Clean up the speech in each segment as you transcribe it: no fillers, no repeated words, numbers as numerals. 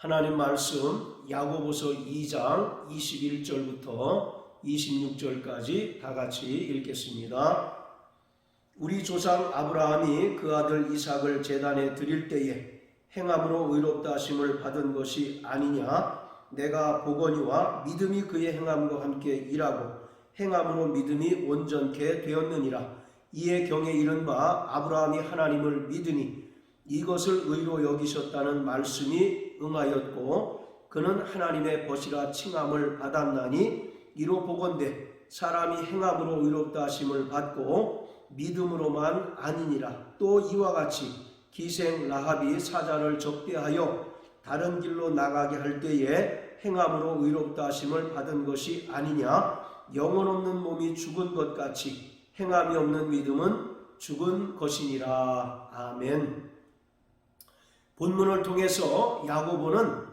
하나님 말씀 야고보서 2장 21절부터 26절까지 다 같이 읽겠습니다. 우리 조상 아브라함이 그 아들 이삭을 제단에 드릴 때에 행함으로 의롭다 하심을 받은 것이 아니냐? 내가 보거니와 믿음이 그의 행함과 함께 일하고 행함으로 믿음이 온전케 되었느니라. 이에 경에 이른 바 아브라함이 하나님을 믿으니 이것을 의로 여기셨다는 말씀이 응하였고 그는 하나님의 벗이라 칭함을 받았나니 이로 보건대 사람이 행함으로 의롭다 하심을 받고 믿음으로만 아니니라. 또 이와 같이 기생 라합이 사자를 적대하여 다른 길로 나가게 할 때에 행함으로 의롭다 하심을 받은 것이 아니냐? 영혼 없는 몸이 죽은 것 같이 행함이 없는 믿음은 죽은 것이니라. 아멘. 본문을 통해서 야고보는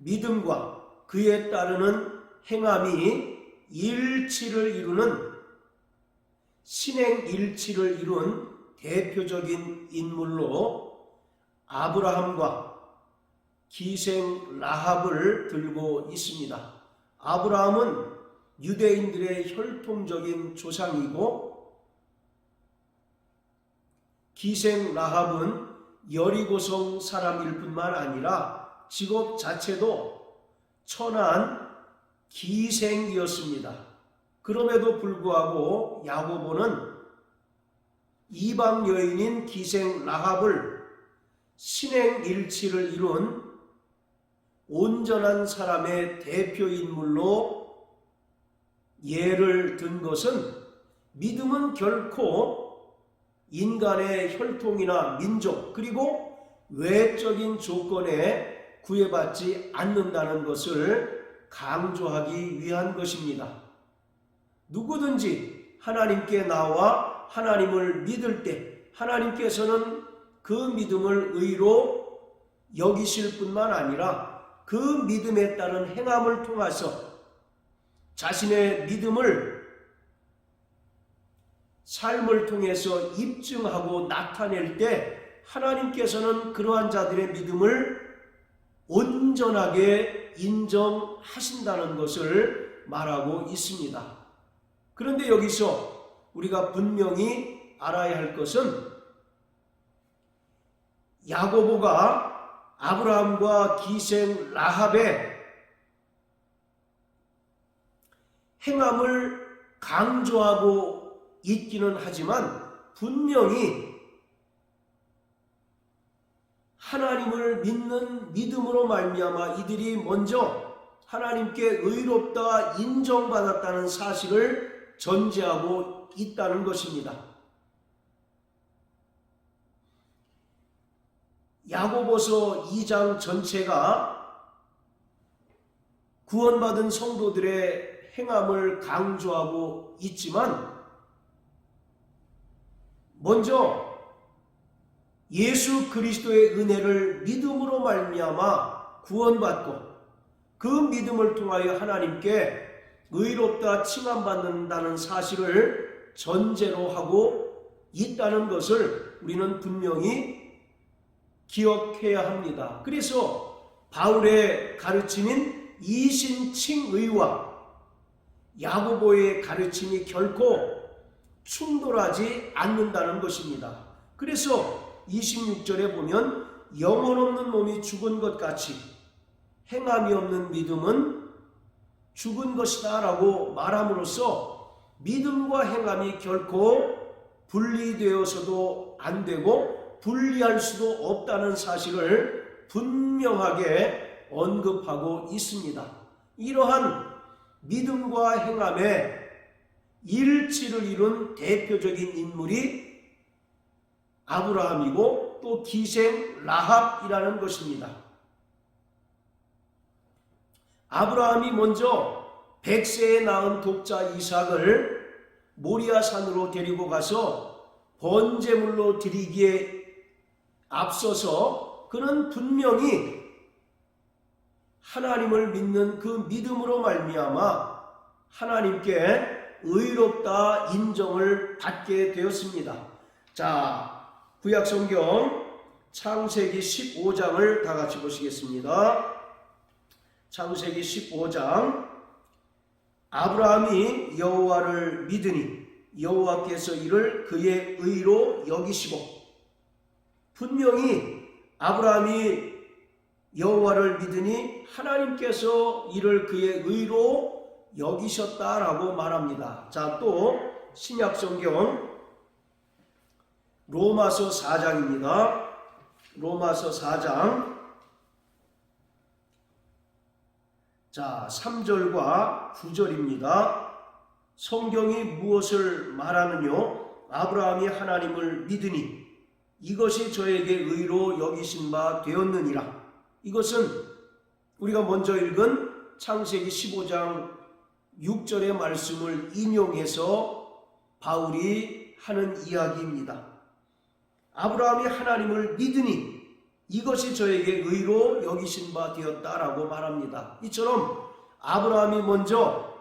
믿음과 그에 따르는 행함이 일치를 이루는 신행일치를 이룬 대표적인 인물로 아브라함과 기생 라합을 들고 있습니다. 아브라함은 유대인들의 혈통적인 조상이고 기생 라합은 여리고성 사람일 뿐만 아니라 직업 자체도 천한 기생이었습니다. 그럼에도 불구하고 야고보는 이방 여인인 기생 라합을 신행일치를 이룬 온전한 사람의 대표인물로 예를 든 것은 믿음은 결코 인간의 혈통이나 민족 그리고 외적인 조건에 구애받지 않는다는 것을 강조하기 위한 것입니다. 누구든지 하나님께 나와 하나님을 믿을 때 하나님께서는 그 믿음을 의로 여기실 뿐만 아니라 그 믿음에 따른 행함을 통해서 자신의 믿음을 삶을 통해서 입증하고 나타낼 때 하나님께서는 그러한 자들의 믿음을 온전하게 인정하신다는 것을 말하고 있습니다. 그런데 여기서 우리가 분명히 알아야 할 것은 야고보가 아브라함과 기생 라합의 행함을 강조하고 있기는 하지만 분명히 하나님을 믿는 믿음으로 말미암아 이들이 먼저 하나님께 의롭다 인정받았다는 사실을 전제하고 있다는 것입니다. 야고보서 2장 전체가 구원받은 성도들의 행함을 강조하고 있지만 먼저 예수 그리스도의 은혜를 믿음으로 말미암아 구원받고 그 믿음을 통하여 하나님께 의롭다 칭함받는다는 사실을 전제로 하고 있다는 것을 우리는 분명히 기억해야 합니다. 그래서 바울의 가르침인 이신칭의와 야고보의 가르침이 결코 충돌하지 않는다는 것입니다. 그래서 26절에 보면 영혼 없는 몸이 죽은 것 같이 행함이 없는 믿음은 죽은 것이다 라고 말함으로써 믿음과 행함이 결코 분리되어서도 안 되고 분리할 수도 없다는 사실을 분명하게 언급하고 있습니다. 이러한 믿음과 행함의 일치를 이룬 대표적인 인물이 아브라함이고 또 기생 라합이라는 것입니다. 아브라함이 먼저 100세에 낳은 독자 이삭을 모리아산으로 데리고 가서 번제물로 드리기에 앞서서 그는 분명히 하나님을 믿는 그 믿음으로 말미암아 하나님께 의롭다 인정을 받게 되었습니다. 자, 구약성경 창세기 15장을 다 같이 보시겠습니다. 창세기 15장. 아브라함이 여호와를 믿으니 여호와께서 이를 그의 의로 여기시고, 분명히 아브라함이 여호와를 믿으니 하나님께서 이를 그의 의로 여기셨다라고 말합니다. 자, 또 신약성경 로마서 4장입니다. 로마서 4장. 자, 3절과 9절입니다. 성경이 무엇을 말하느뇨? 아브라함이 하나님을 믿으니 이것이 저에게 의로 여기신 바 되었느니라. 이것은 우리가 먼저 읽은 창세기 15장 6절의 말씀을 인용해서 바울이 하는 이야기입니다. 아브라함이 하나님을 믿으니 이것이 저에게 의로 여기신 바 되었다라고 말합니다. 이처럼 아브라함이 먼저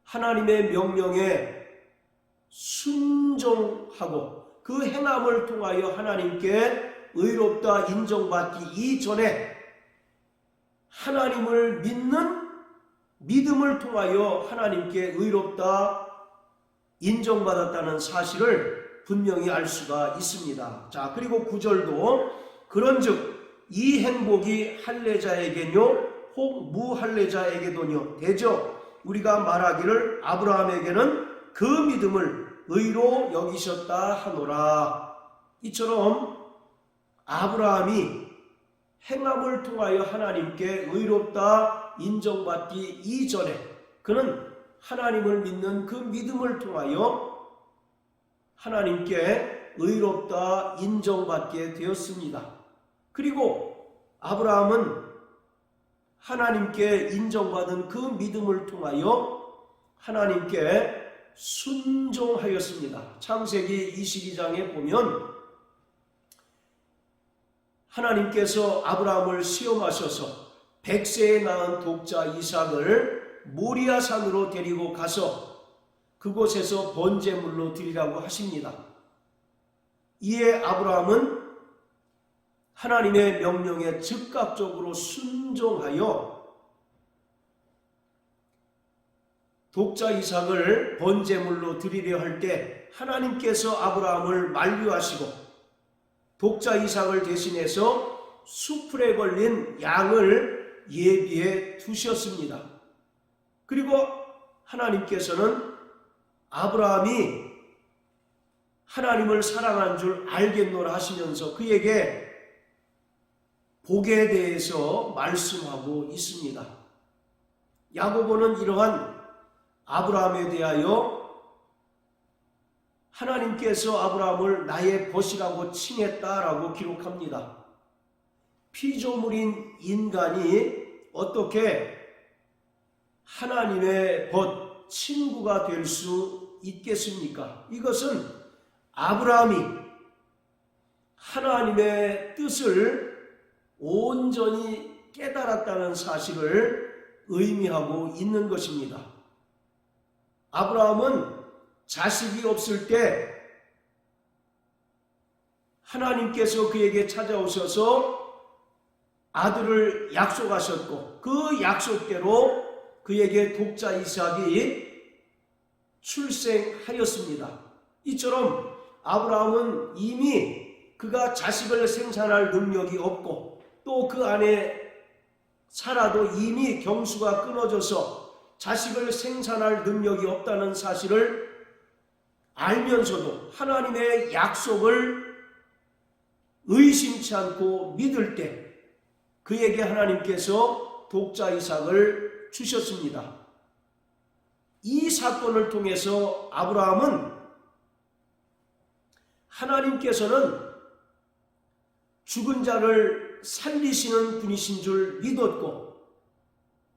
하나님의 명령에 순종하고 그 행함을 통하여 하나님께 의롭다 인정받기 이전에 하나님을 믿는 믿음을 통하여 하나님께 의롭다 인정받았다는 사실을 분명히 알 수가 있습니다. 자, 그리고 9절도 그런즉 이 행복이 할례자에게뇨 혹 무할례자에게도뇨 되죠. 우리가 말하기를 아브라함에게는 그 믿음을 의로 여기셨다 하노라. 이처럼 아브라함이 행함을 통하여 하나님께 의롭다 인정받기 이전에 그는 하나님을 믿는 그 믿음을 통하여 하나님께 의롭다 인정받게 되었습니다. 그리고 아브라함은 하나님께 인정받은 그 믿음을 통하여 하나님께 순종하였습니다. 창세기 22장에 보면 하나님께서 아브라함을 시험하셔서 100세에 낳은 독자 이삭을 모리아산으로 데리고 가서 그곳에서 번제물로 드리라고 하십니다. 이에 아브라함은 하나님의 명령에 즉각적으로 순종하여 독자 이삭을 번제물로 드리려 할 때 하나님께서 아브라함을 만류하시고 독자 이삭을 대신해서 수풀에 걸린 양을 예비해 두셨습니다. 그리고 하나님께서는 아브라함이 하나님을 사랑한 줄 알겠노라 하시면서 그에게 복에 대해서 말씀하고 있습니다. 야고보는 이러한 아브라함에 대하여 하나님께서 아브라함을 나의 벗이라고 칭했다라고 기록합니다. 피조물인 인간이 어떻게 하나님의 벗, 친구가 될 수 있겠습니까? 이것은 아브라함이 하나님의 뜻을 온전히 깨달았다는 사실을 의미하고 있는 것입니다. 아브라함은 자식이 없을 때 하나님께서 그에게 찾아오셔서 아들을 약속하셨고 그 약속대로 그에게 독자 이삭이 출생하였습니다. 이처럼 아브라함은 이미 그가 자식을 생산할 능력이 없고 또 그 안에 살아도 이미 경수가 끊어져서 자식을 생산할 능력이 없다는 사실을 알면서도 하나님의 약속을 의심치 않고 믿을 때 그에게 하나님께서 독자 이삭을 주셨습니다. 이 사건을 통해서 아브라함은 하나님께서는 죽은 자를 살리시는 분이신 줄 믿었고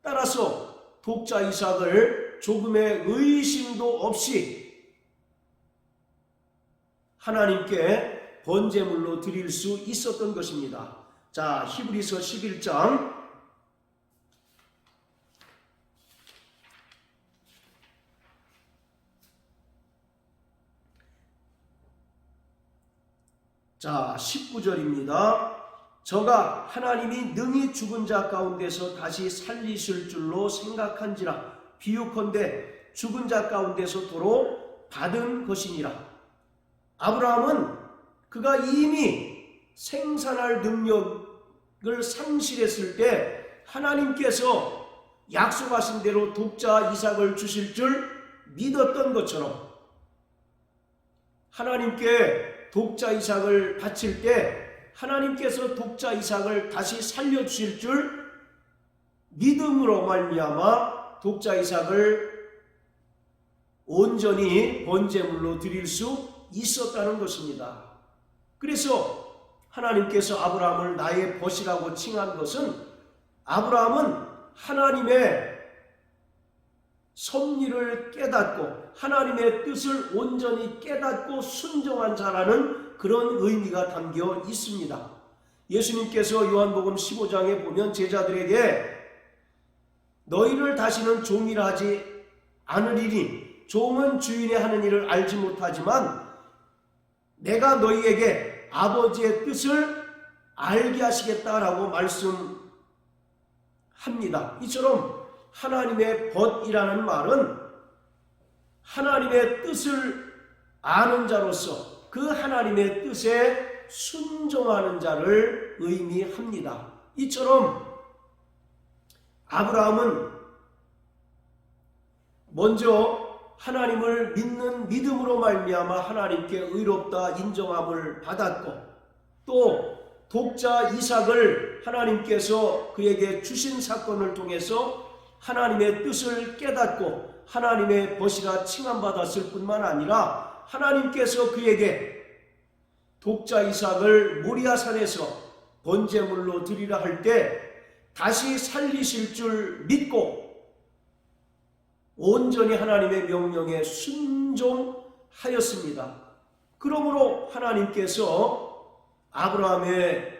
따라서 독자 이삭을 조금의 의심도 없이 하나님께 번제물로 드릴 수 있었던 것입니다. 자, 히브리서 11장 자, 19절입니다. 저가 하나님이 능히 죽은 자 가운데서 다시 살리실 줄로 생각한지라 비유컨대 죽은 자 가운데서 도로 받은 것이니라. 아브라함은 그가 이미 생산할 능력을 상실했을 때 하나님께서 약속하신 대로 독자 이삭을 주실 줄 믿었던 것처럼 하나님께 독자 이삭을 바칠 때 하나님께서 독자 이삭을 다시 살려주실 줄 믿음으로 말미암아 독자 이삭을 온전히 번제물로 드릴 수 있었다는 것입니다. 그래서 하나님께서 아브라함을 나의 벗이라고 칭한 것은 아브라함은 하나님의 섭리를 깨닫고 하나님의 뜻을 온전히 깨닫고 순종한 자라는 그런 의미가 담겨 있습니다. 예수님께서 요한복음 15장에 보면 제자들에게 너희를 다시는 종이라 하지 않으리니 종은 주인의 하는 일을 알지 못하지만 내가 너희에게 아버지의 뜻을 알게 하시겠다라고 말씀합니다. 이처럼 하나님의 벗이라는 말은 하나님의 뜻을 아는 자로서 그 하나님의 뜻에 순종하는 자를 의미합니다. 이처럼 아브라함은 먼저 하나님을 믿는 믿음으로 말미암아 하나님께 의롭다 인정함을 받았고 또 독자 이삭을 하나님께서 그에게 주신 사건을 통해서 하나님의 뜻을 깨닫고 하나님의 벗이라 칭함받았을 뿐만 아니라 하나님께서 그에게 독자 이삭을 모리아산에서 번제물로 드리라 할 때 다시 살리실 줄 믿고 온전히 하나님의 명령에 순종하였습니다. 그러므로 하나님께서 아브라함의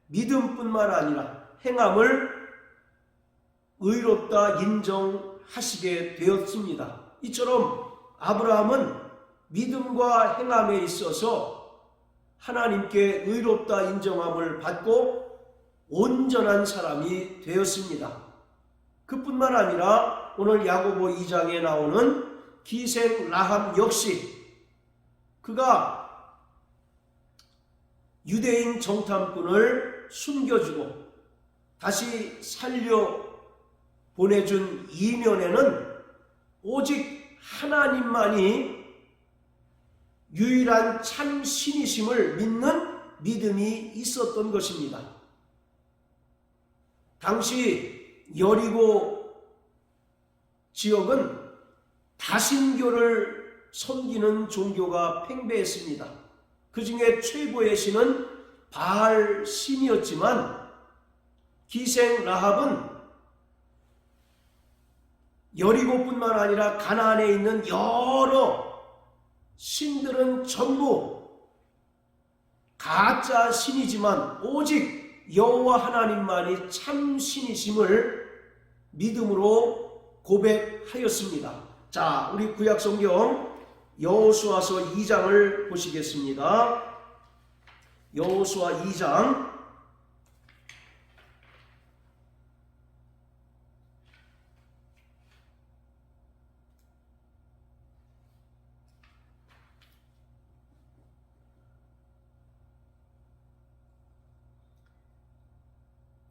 믿음뿐만 아니라 행함을 의롭다 인정하시게 되었습니다. 이처럼 아브라함은 믿음과 행함에 있어서 하나님께 의롭다 인정함을 받고 온전한 사람이 되었습니다. 그뿐만 아니라 오늘 야고보 2장에 나오는 기생 라합 역시 그가 유대인 정탐꾼을 숨겨주고 다시 살려 보내준 이면에는 오직 하나님만이 유일한 참 신이심을 믿는 믿음이 있었던 것입니다. 당시 여리고 지역은 다신교를 섬기는 종교가 팽배했습니다. 그 중에 최고의 신은 바알 신이었지만 기생 라합은 여리고뿐만 아니라 가나안에 있는 여러 신들은 전부 가짜 신이지만 오직 여호와 하나님만이 참 신이심을 믿음으로 고백하였습니다. 자, 우리 구약성경 여호수아서 2장을 보시겠습니다. 여호수아 2장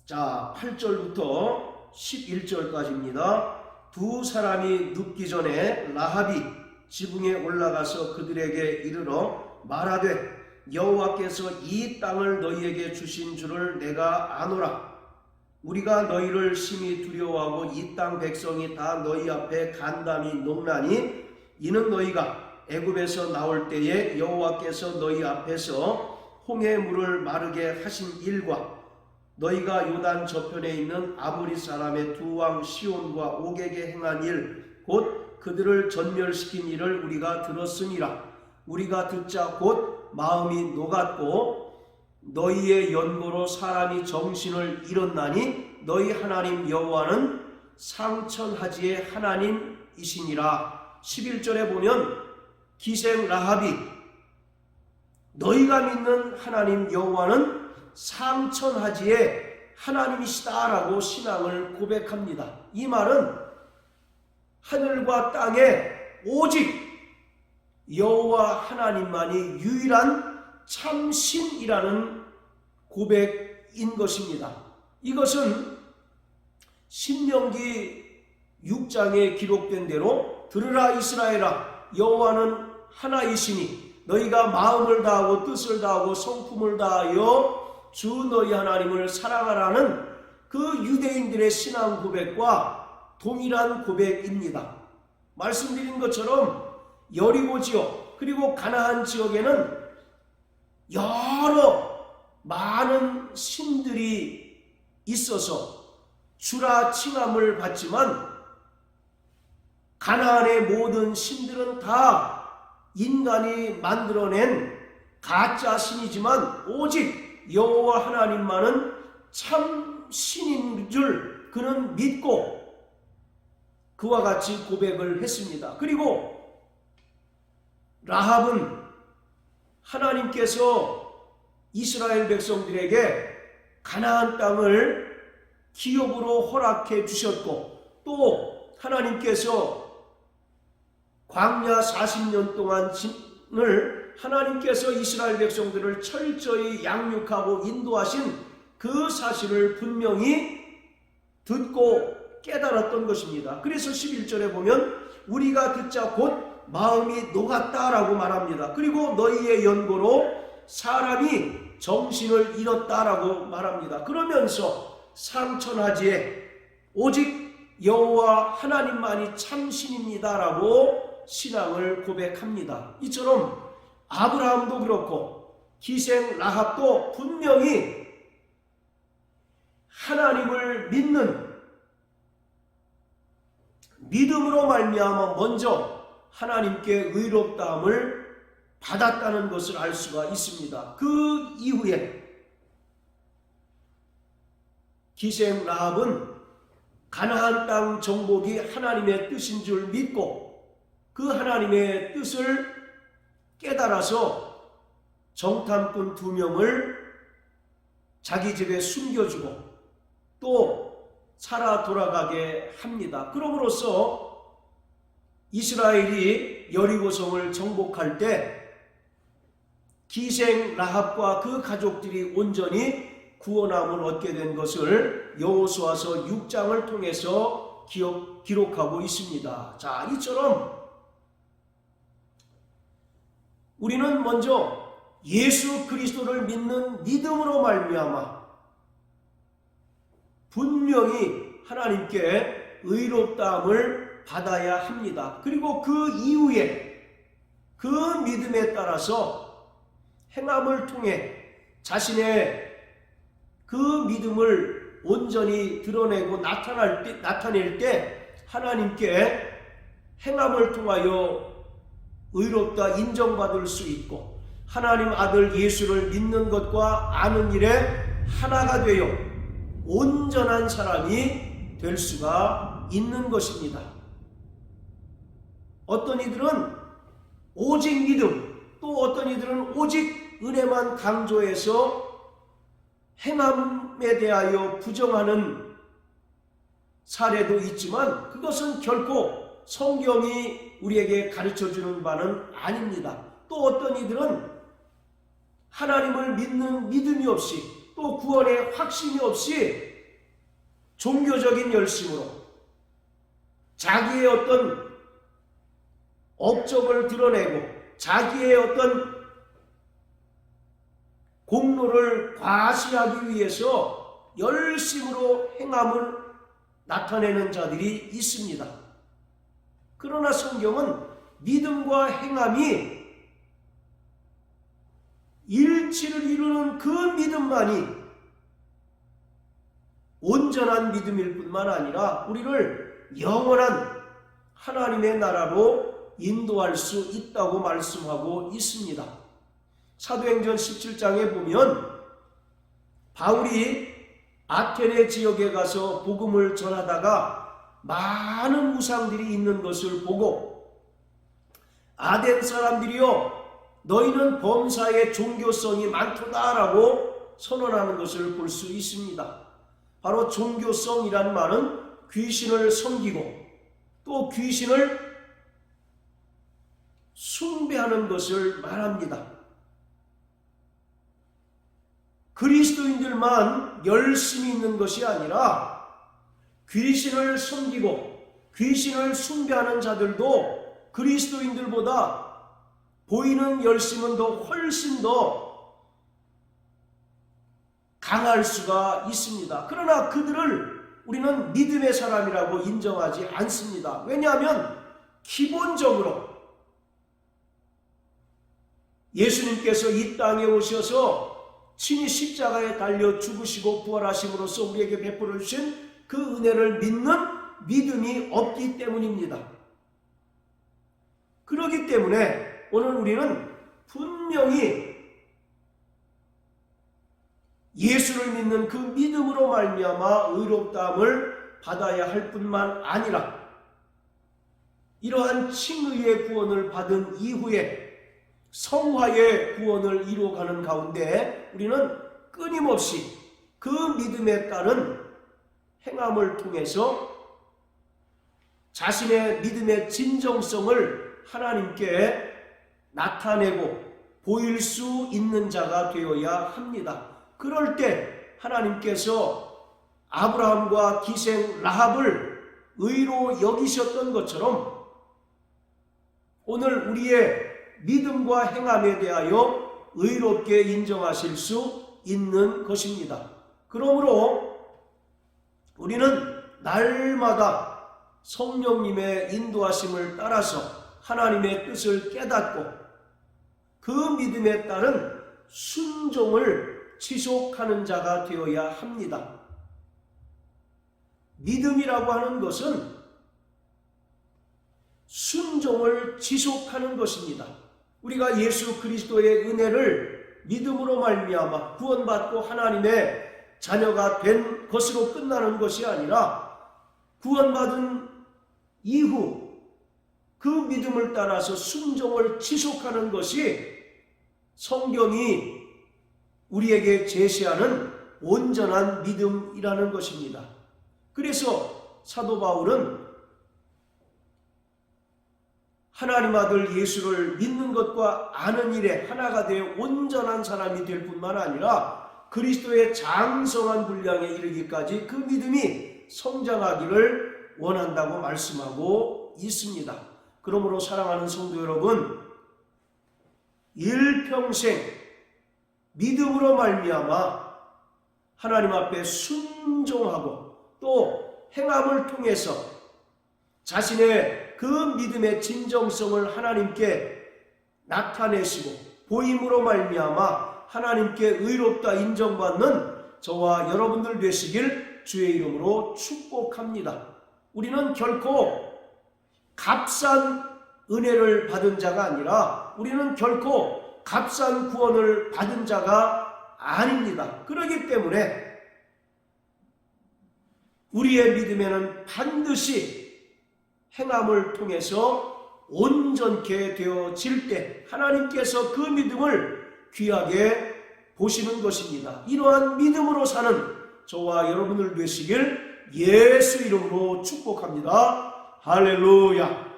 자, 8절부터 11절까지입니다. 두 사람이 눕기 전에 라합이 지붕에 올라가서 그들에게 이르러 말하되 여호와께서 이 땅을 너희에게 주신 줄을 내가 아노라. 우리가 너희를 심히 두려워하고 이 땅 백성이 다 너희 앞에 간담이 녹나니 이는 너희가 애굽에서 나올 때에 여호와께서 너희 앞에서 홍해 물을 마르게 하신 일과 너희가 요단 저편에 있는 아모리 사람의 두 왕 시온과 옥에게 행한 일 곧 그들을 전멸시킨 일을 우리가 들었으니라. 우리가 듣자 곧 마음이 녹았고 너희의 연고로 사람이 정신을 잃었나니 너희 하나님 여호와는 상천하지의 하나님이시니라. 11절에 보면 기생 라합이 너희가 믿는 하나님 여호와는 상천하지의 하나님이시다라고 신앙을 고백합니다. 이 말은 하늘과 땅에 오직 여호와 하나님만이 유일한 참신이라는 고백인 것입니다. 이것은 신명기 6장에 기록된 대로 들으라 이스라엘아 여호와는 하나이시니 너희가 마음을 다하고 뜻을 다하고 성품을 다하여 주 너희 하나님을 사랑하라는 그 유대인들의 신앙 고백과 동일한 고백입니다. 말씀드린 것처럼 여리고 지역 그리고 가나안 지역에는 여러 많은 신들이 있어서 주라 칭함을 받지만 가나안의 모든 신들은 다 인간이 만들어낸 가짜 신이지만 오직 여호와 하나님만은 참 신인 줄 그는 믿고 그와 같이 고백을 했습니다. 그리고 라합은 하나님께서 이스라엘 백성들에게 가나안 땅을 기업으로 허락해 주셨고 또 하나님께서 광야 40년 동안을 하나님께서 이스라엘 백성들을 철저히 양육하고 인도하신 그 사실을 분명히 듣고 깨달았던 것입니다. 그래서 11절에 보면 우리가 듣자 곧 마음이 녹았다라고 말합니다. 그리고 너희의 연고로 사람이 정신을 잃었다라고 말합니다. 그러면서 상천하지에 오직 여호와 하나님만이 참신입니다라고 신앙을 고백합니다. 이처럼 아브라함도 그렇고 기생 라합도 분명히 하나님을 믿는 믿음으로 말미암아 먼저 하나님께 의롭다함을 받았다는 것을 알 수가 있습니다. 그 이후에 기생 라합은 가나안 땅 정복이 하나님의 뜻인 줄 믿고 그 하나님의 뜻을 깨달아서 정탐꾼 2명을 자기 집에 숨겨주고 또 살아 돌아가게 합니다. 그럼으로써 이스라엘이 여리고성을 정복할 때 기생 라합과 그 가족들이 온전히 구원함을 얻게 된 것을 여호수아서 6장을 통해서 기록하고 있습니다. 자, 이처럼 우리는 먼저 예수 그리스도를 믿는 믿음으로 말미암아 분명히 하나님께 의롭다함을 받아야 합니다. 그리고 그 이후에 그 믿음에 따라서 행함을 통해 자신의 그 믿음을 온전히 드러내고 나타낼 때 하나님께 행함을 통하여 의롭다 인정받을 수 있고 하나님 아들 예수를 믿는 것과 아는 일에 하나가 되어 온전한 사람이 될 수가 있는 것입니다. 어떤 이들은 오직 믿음, 또 어떤 이들은 오직 은혜만 강조해서 행함에 대하여 부정하는 사례도 있지만 그것은 결코 성경이 우리에게 가르쳐주는 바는 아닙니다. 또 어떤 이들은 하나님을 믿는 믿음이 없이 또 구원의 확신이 없이 종교적인 열심으로 자기의 어떤 업적을 드러내고 자기의 어떤 공로를 과시하기 위해서 열심으로 행함을 나타내는 자들이 있습니다. 그러나 성경은 믿음과 행함이 일치를 이루는 그 믿음만이 온전한 믿음일 뿐만 아니라 우리를 영원한 하나님의 나라로 인도할 수 있다고 말씀하고 있습니다. 사도행전 17장에 보면 바울이 아테네 지역에 가서 복음을 전하다가 많은 우상들이 있는 것을 보고 아덴 사람들이여 너희는 범사에 종교성이 많도다라고 선언하는 것을 볼 수 있습니다. 바로 종교성이란 말은 귀신을 섬기고 또 귀신을 숭배하는 것을 말합니다. 그리스도인들만 열심히 있는 것이 아니라 귀신을 섬기고 귀신을 숭배하는 자들도 그리스도인들보다 보이는 열심은 훨씬 더 강할 수가 있습니다. 그러나 그들을 우리는 믿음의 사람이라고 인정하지 않습니다. 왜냐하면 기본적으로 예수님께서 이 땅에 오셔서 친히 십자가에 달려 죽으시고 부활하심으로써 우리에게 베풀어 주신 그 은혜를 믿는 믿음이 없기 때문입니다. 그렇기 때문에 오늘 우리는 분명히 예수를 믿는 그 믿음으로 말미암아 의롭다함을 받아야 할 뿐만 아니라 이러한 칭의의 구원을 받은 이후에 성화의 구원을 이루어가는 가운데 우리는 끊임없이 그 믿음에 따른 행함을 통해서 자신의 믿음의 진정성을 하나님께 나타내고 보일 수 있는 자가 되어야 합니다. 그럴 때 하나님께서 아브라함과 기생 라합을 의로 여기셨던 것처럼 오늘 우리의 믿음과 행함에 대하여 의롭게 인정하실 수 있는 것입니다. 그러므로 우리는 날마다 성령님의 인도하심을 따라서 하나님의 뜻을 깨닫고 그 믿음에 따른 순종을 지속하는 자가 되어야 합니다. 믿음이라고 하는 것은 순종을 지속하는 것입니다. 우리가 예수 그리스도의 은혜를 믿음으로 말미암아 구원받고 하나님의 자녀가 된 것으로 끝나는 것이 아니라 구원받은 이후 그 믿음을 따라서 순종을 지속하는 것이 성경이 우리에게 제시하는 온전한 믿음이라는 것입니다. 그래서 사도 바울은 하나님 아들 예수를 믿는 것과 아는 일에 하나가 되어 온전한 사람이 될 뿐만 아니라 그리스도의 장성한 분량에 이르기까지 그 믿음이 성장하기를 원한다고 말씀하고 있습니다. 그러므로 사랑하는 성도 여러분, 일평생 믿음으로 말미암아 하나님 앞에 순종하고 또 행함을 통해서 자신의 그 믿음의 진정성을 하나님께 나타내시고 보임으로 말미암아 하나님께 의롭다 인정받는 저와 여러분들 되시길 주의 이름으로 축복합니다. 우리는 결코 값싼 은혜를 받은 자가 아니라 우리는 결코 값싼 구원을 받은 자가 아닙니다. 그렇기 때문에 우리의 믿음에는 반드시 행함을 통해서 온전케 되어질 때 하나님께서 그 믿음을 귀하게 보시는 것입니다. 이러한 믿음으로 사는 저와 여러분들 되시길 예수 이름으로 축복합니다. 할렐루야.